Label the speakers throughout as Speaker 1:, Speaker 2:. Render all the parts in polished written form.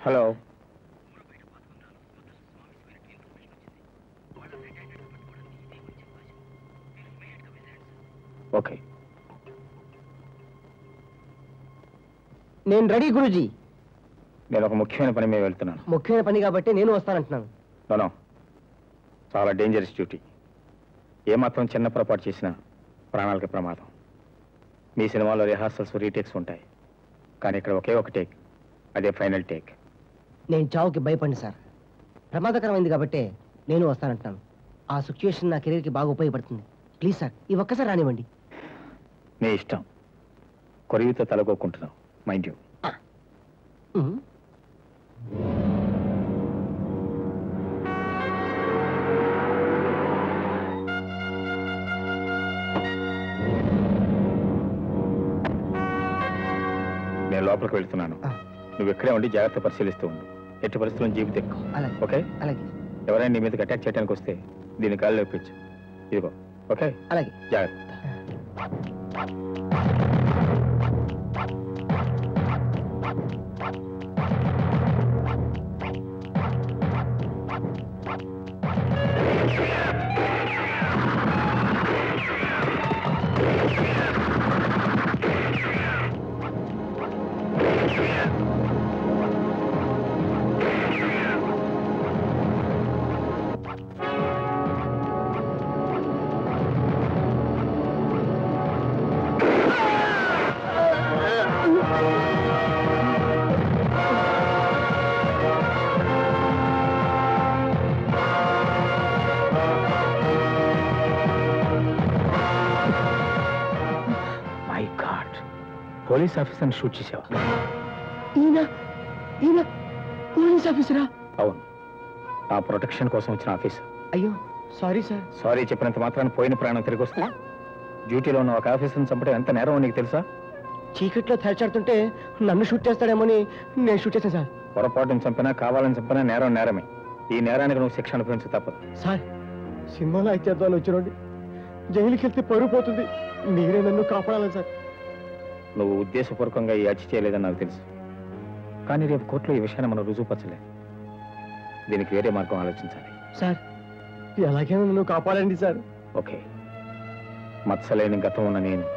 Speaker 1: Hello. Okay,
Speaker 2: నేను ready Guruji.
Speaker 1: నేను ఒక ముఖ్యమైన పని మీద వెళ్తున్నాను.
Speaker 2: ముఖ్యమైన పని కాబట్టి నేను వస్తానంటున్నాను.
Speaker 1: నో, చాలా డేంజరస్ డ్యూటీ. ఏమాత్రం చిన్న పొరపాటు చేసినా ప్రాణాలకు ప్రమాదం. మీ సినిమాలో రిహార్సల్స్ రీటేక్స్ ఉంటాయి, కానీ ఇక్కడ ఒకే ఒక టేక్, అదే ఫైనల్ టేక్.
Speaker 2: నేను చావుకి భయపడి సార్. ప్రమాదకరమైంది కాబట్టి నేను వస్తానంటున్నాను. ఆ సిచ్యువేషన్ నా కెరీర్కి బాగా ఉపయోగపడుతుంది. ప్లీజ్ సార్, ఈ ఒక్కసారి రానివ్వండి.
Speaker 1: నీ ఇష్టం. కొరివితో తలగొక్కుంటున్నావు, మైండ్ యూ. నేను లోపలికి వెళ్తున్నాను. నువ్వు ఇక్కడే ఉండి జాగ్రత్త పరిశీలిస్తూ ఉండు. ఎట్టి పరిస్థితుల్లో జీవితం ఎక్కువ. ఓకే?
Speaker 2: అలాగే.
Speaker 1: ఎవరైనా నీ మీదకి అటాక్ చేయడానికి వస్తే దీన్ని గాల్లో ఇప్పించు. ఇదిగో. ఓకే?
Speaker 2: అలాగే.
Speaker 1: జాగ్రత్త. పోలీస్ ఆఫీసర్ని షూట్ చేసావా?
Speaker 2: ఈయన పోలీస్ ఆఫీసరా?
Speaker 1: అవును, నా ప్రొటెక్షన్ కోసం వచ్చిన ఆఫీసర్.
Speaker 2: అయ్యో సారీ సార్.
Speaker 1: సారీ చెప్పినంత మాత్రాన్ని పోయిన ప్రాణం తిరిగి వస్తుందా? డ్యూటీలో ఉన్న ఒక ఆఫీసర్ని చంపడం ఎంత నేరం నీకు తెలుసా?
Speaker 2: చీకట్లో తెరచాడుతుంటే నన్ను షూట్ చేస్తాడేమోని నేను షూట్ చేశాను సార్.
Speaker 1: పొరపాటును చంపినా కావాలని చంపినా నేరం నేరమే. ఈ నేరానికి నువ్వు శిక్ష అనుభవించ తప్పదు.
Speaker 2: సార్, సినిమాలో అయితే వచ్చినండి, జైలుకి వెళ్తే పరుగు పోతుంది. మీరే నన్ను కాపాడాలి సార్.
Speaker 1: నువ్వు ఉద్దేశపూర్వకంగా ఈ హత్య చేయలేదని నాకు తెలుసు, కానీ రేపు కోర్టులో ఈ విషయాన్ని మనం రుజువుపరచలేదు. దీనికి వేరే మార్గం ఆలోచించాలి.
Speaker 2: సార్, ఎలాగైనా నన్ను కాపాడండి సార్.
Speaker 1: ఓకే. మత్సలేని గతం ఉన్న నేను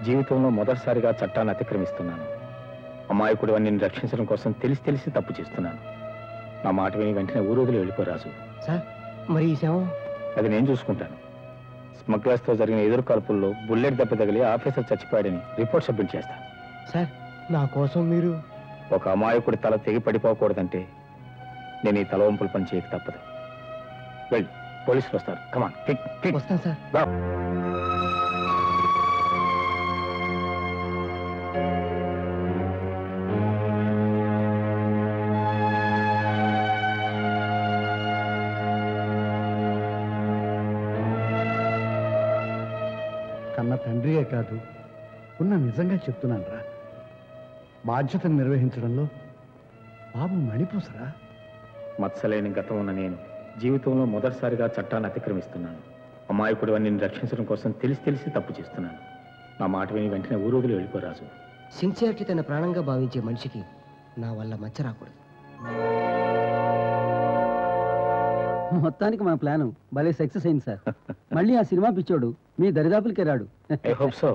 Speaker 1: జీవితంలో మొదటిసారిగా చట్టాన్ని అతిక్రమిస్తున్నాను. అమాయకుడు నిన్ను రక్షించడం కోసం తెలిసి తప్పు చేస్తున్నాను. నా మాట విని వెంటనే ఊరోజులు వెళ్ళిపోరాజు.
Speaker 2: సార్, మరి ఈ శవం? అది
Speaker 1: నేను చూసుకుంటాను. స్మగ్లర్స్ తో జరిగిన ఎదురు కాల్పుల్లో బుల్లెట్ దెబ్బ తగిలి ఆఫీసర్ చచ్చిపోయాడని రిపోర్ట్ సబ్మిట్ చేస్తాను.
Speaker 2: సార్, నా కోసం మీరు
Speaker 1: ఒక అమాయకుడి తల తెగి పడిపోకూడదంటే నేను ఈ తలవంపులు పని చేయక తప్పదు. వెళ్ళి, పోలీసులు వస్తారు. కమాన్.
Speaker 2: వస్తాను సార్.
Speaker 3: కన్న తండ్రియే కాదు, ఉన్న నిజంగా చెప్తున్నాను రా, బాధ్యతను నిర్వహించడంలో బాబు మణిపూసరా.
Speaker 1: మత్సలేని గతం ఉన్న నేను జీవితంలో మొదటిసారిగా చట్టాన్ని అతిక్రమిస్తున్నాను. అమాయకుడు నిన్ను రక్షించడం కోసం తెలిసి తప్పు చేస్తున్నాను. నా మాట విని వెంటనే ఊరోజులు వెళ్ళిపోరాజు.
Speaker 2: సిన్సియారిటీ తన ప్రాణంగా భావించే మనిషికి నా వల్ల మచ్చ రాకూడదు.
Speaker 4: మొత్తానికి మన ప్లాను భలే సక్సెస్ అయింది సార్. మళ్ళీ ఆ సినిమా పిచ్చోడు మీ దరిదాపులకే రాడు.
Speaker 1: I hope so.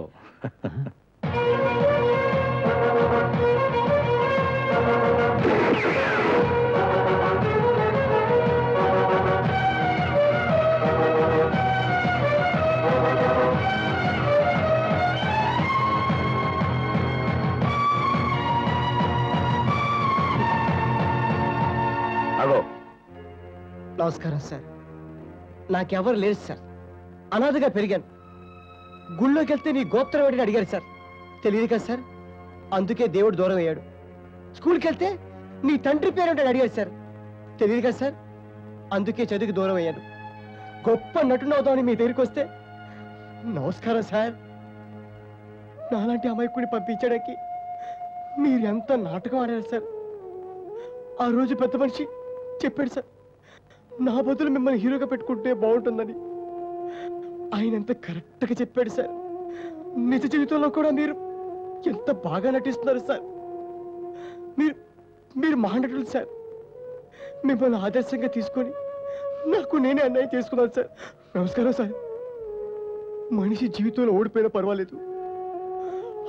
Speaker 2: నమస్కారం సార్. నాకెవరు లేదు సార్. అనాథగా పెరిగాను. గుళ్ళోకి వెళ్తే నీ గోత్రం ఏంటని అడిగారు సార్. తెలియదు కదా సార్, అందుకే దేవుడు దూరం అయ్యాడు. స్కూల్కి వెళ్తే నీ తండ్రి పేరేంటని అడిగారు సార్. తెలియదు కదా సార్, అందుకే చదువుకి దూరం అయ్యాను. గొప్ప నటునవుతామని మీ దగ్గరికి వస్తే నమస్కారం సార్. నాలాంటి అమాయకుడిని పంపించడానికి మీరు ఎంత నాటకం ఆడారు సార్. ఆ రోజు పెద్ద మనిషి చెప్పాడు సార్, నా బదులు మిమ్మల్ని హీరోగా పెట్టుకుంటే బాగుంటుందని. ఆయన ఎంత కరెక్ట్గా చెప్పాడు సార్. నిజ జీవితంలో కూడా మీరు ఎంత బాగా నటిస్తున్నారు సార్. మీరు మహానటులు సార్. మిమ్మల్ని ఆదర్శంగా తీసుకొని నాకు నేనే అన్యాయం చేసుకున్నాను సార్. నమస్కారం సార్. మనిషి జీవితంలో ఓడిపోయినా పర్వాలేదు,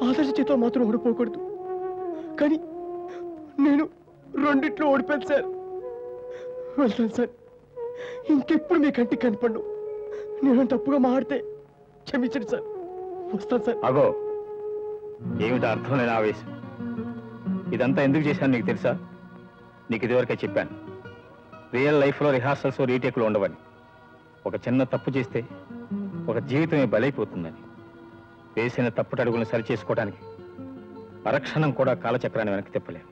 Speaker 2: ఆదర్శ చేతిలో మాత్రం ఓడిపోకూడదు. కానీ నేను రెండిట్లో ఓడిపోయాను సార్. వెళ్తాను సార్. ఇంకెప్పుడు మీ కంటికి కనపడ్ను. నేను తప్పుగా మాట్లాడితే క్షమించండి సార్. వస్తాను సార్.
Speaker 1: అగో, ఏమిటి అర్థం లేని ఆవేశం? ఇదంతా ఎందుకు చేశాను నీకు తెలుసా? నీకు ఇదివరకే చెప్పాను, రియల్ లైఫ్లో రిహార్సల్స్ రీటేక్లు ఉండవని. ఒక చిన్న తప్పు చేస్తే ఒక జీవితమే బలైపోతుందని. వేసిన తప్పుట అడుగులను సరిచేసుకోవడానికి పరక్షణం కూడా కాలచక్రాన్ని వెనక్కి తిప్పలేము.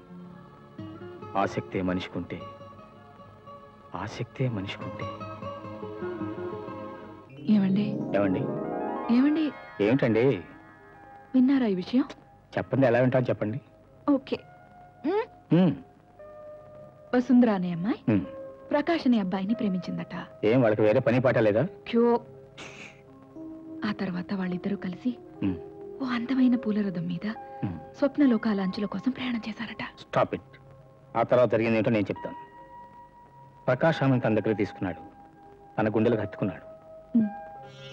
Speaker 1: ఆసక్తే మనిషికుంటే, ఆసక్తే మనిషికుంటే.
Speaker 5: ఏమండి
Speaker 1: ఏమండి?
Speaker 5: ఏమండి
Speaker 1: ఏమిటండి?
Speaker 5: విన్నారా ఈ విషయం?
Speaker 1: చెప్పండి, ఎలా వింటాను చెప్పండి.
Speaker 5: ఓకే. వసుంధర అనే అమ్మాయి ప్రకాష్ అనే అబ్బాయిని ప్రేమించిందట.
Speaker 1: ఏం వాళ్ళకి వేరే పని పాట లేదా?
Speaker 5: క్యూ. ఆ తర్వాత వాళ్ళిద్దరూ కలిసి ఓ అందమైన పూల రథం మీద స్వప్నలోకాల అంచుల కోసం ప్రయాణం చేశారట.
Speaker 1: Stop it. ఆ తర్వాత జరిగింది ఏంటో నేను చెప్తాను. ప్రకాష్ ఆమెను తన దగ్గర తీసుకున్నాడు, తన గుండెలకు హత్తుకున్నాడు.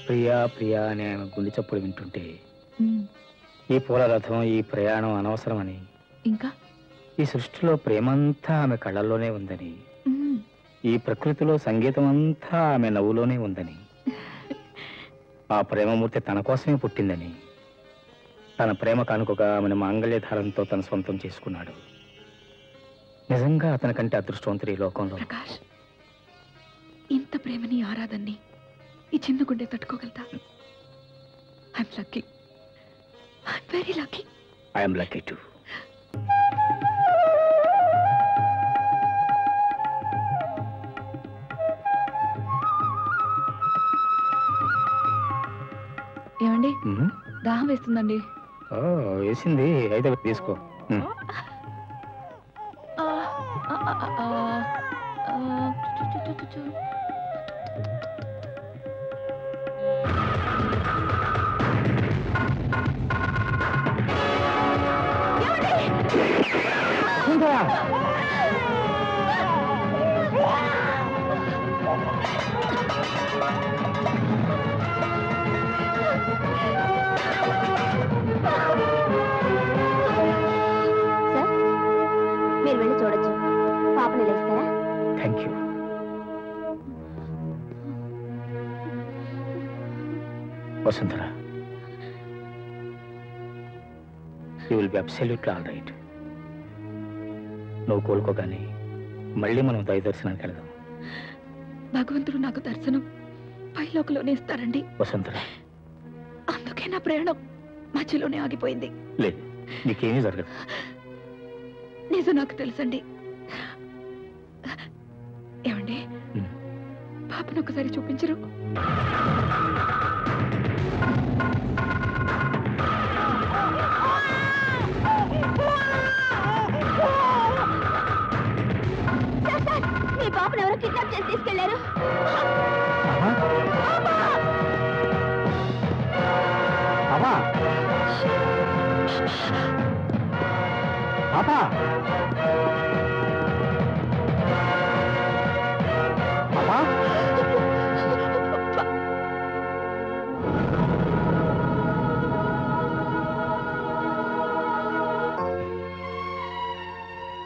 Speaker 1: ప్రియా ప్రియా అనే ఆమె గుండె చప్పుడు వింటుంటే ఈ పూల రథం, ఈ ప్రయాణం అనవసరమని,
Speaker 5: ఇంకా
Speaker 1: ఈ సృష్టిలో ప్రేమంతా ఆమె కళ్ళల్లోనే ఉందని, ఈ ప్రకృతిలో సంగీతం అంతా ఆమె నవ్వులోనే ఉందని, ఆ ప్రేమమూర్తి తన కోసమే పుట్టిందని, తన ప్రేమ కానుకగా ఆమెను మాంగళ్యధారంతో తన సొంతం చేసుకున్నాడు. నిజంగా అతని కంటే అదృష్టవంతుడు ఈ లోకంలో.
Speaker 5: ప్రకాష్, ఇంత ప్రేమని ఆరాధన్ని ఈ చిన్న గుండె తట్టుకోగలతా? I'm lucky. I'm very lucky.
Speaker 1: I'm lucky too.
Speaker 5: ఏమండి, దాహం వేస్తుందండి.
Speaker 1: వేసింది, అయితే తీసుకో.
Speaker 6: మీరు వెళ్ళి చూడొచ్చు. పాపని లేస్తారా?
Speaker 1: Thank you. Vasundhara, you will be absolutely all right. నువ్వు కోలుకోగానే మళ్ళీ మనం దయ దర్శనానికి వెళదాం.
Speaker 5: భగవంతుడు నాకు దర్శనం పైలోకలోనే ఇస్తారండి.
Speaker 1: వసుంధర,
Speaker 5: అందుకే నా ప్రయాణం మధ్యలోనే ఆగిపోయింది.
Speaker 1: లేదు, నీకేమీ జరగదు.
Speaker 5: నిజం నాకు తెలుసండి. ఏమండి, పాపను ఒకసారి చూపించరు?
Speaker 6: మీ పాపను ఎవరో కిడ్నాప్ చేసి తీసుకెళ్లారు.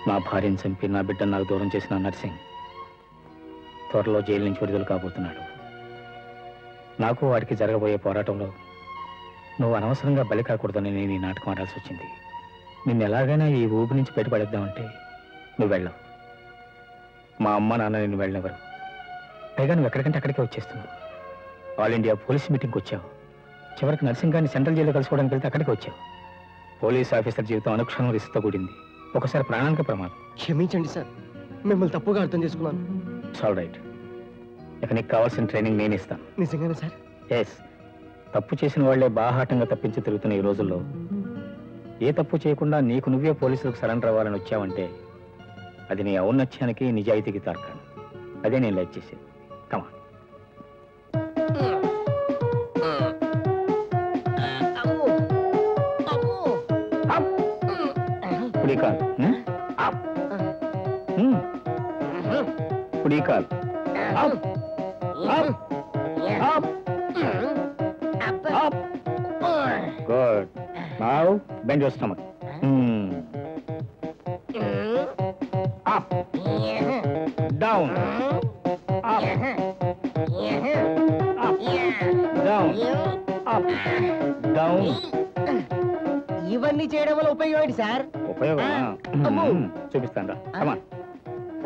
Speaker 1: నా భార్యను చంపి నా బిడ్డను నాకు దూరం చేసిన నర్సింగ్ త్వరలో జైలు నుంచి విడుదల కాబోతున్నాడు. నాకు వాడికి జరగబోయే పోరాటంలో నువ్వు అనవసరంగా బలి కాకూడదని నేను ఈ నాటకం ఆడాల్సి వచ్చింది. నిన్ను ఎలాగైనా ఈ ఊబి నుంచి బయటపడేద్దామంటే నువ్వు వెళ్ళవు. మా అమ్మ నాన్న నిన్ను వెళ్ళినవరు. పైగా నువ్వు ఎక్కడికంటే అక్కడికే వచ్చేస్తున్నావు. ఆల్ ఇండియా పోలీస్ మీటింగ్కి వచ్చావు. చివరికి నర్సింగ్ గారిని సెంట్రల్ జైల్లో కలుసుకోవడానికి వెళ్తే అక్కడికి వచ్చావు. పోలీస్ ఆఫీసర్ జీవితం అనుక్షణం రిస్క్తో కూడింది. ఒకసారి ప్రాణానికి ప్రమాదం.
Speaker 2: క్షమించండి సార్, మిమ్మల్ని తప్పుగా అర్థం చేసుకున్నాను.
Speaker 1: All right. ఇక నీకు కావాల్సిన ట్రైనింగ్ నేను ఇస్తాను.
Speaker 2: నిజంగానే సార్?
Speaker 1: ఎస్. తప్పు చేసిన వాళ్లే బాహాటంగా తప్పించి తిరుగుతున్న ఈ రోజుల్లో ఏ తప్పు చేయకుండా నీకు నువ్వే పోలీసులకు సరెండర్ అవ్వాలని వచ్చావంటే అది నీ ఔన్నత్యానికి, నిజాయితీకి తార్కాను. అదే నేను లైక్ చేసేది. కమా. ఇప్పుడు కాదు. ఇప్పుడు ఈ call good now bend your stomach up down up down up down.
Speaker 2: ఇవన్నీ చేయడం వల్ల ఉపయోగం ఏంటి సార్?
Speaker 1: ఉపయోగమా? చూపిస్తాను రా. కమా.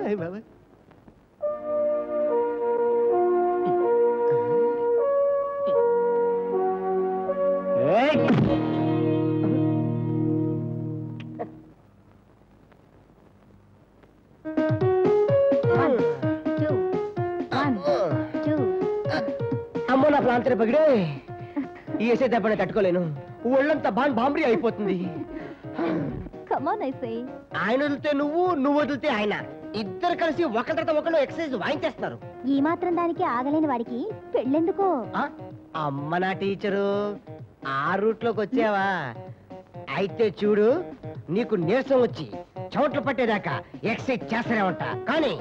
Speaker 2: అయ్ బాబా. అమ్మో నా ప్లాంతరే పగిడే. ఈ వేసే దెబ్బని తట్టుకోలేను. ఒళ్ళంతా బాంబరీ అయిపోతుంది. ఆయన వదిలితే నువ్వు వదిలితే ఆయన, ఇద్దరు కలిసి ఒకరి తర్వాత ఒకరు ఎక్సర్సైజ్ వాయించేస్తున్నారు.
Speaker 6: ఈ మాత్రం దానికి ఆగలేని వాడికి పెళ్ళెందుకో?
Speaker 2: అమ్మ నా టీచరు, ఆ రూట్ లోకి వచ్చావా? అయితే చూడు, నీకు నీరసం వచ్చి చోట్లు పట్టేదాకా ఎక్సర్సైజ్ చేస్తూనే ఉంటా. కానీ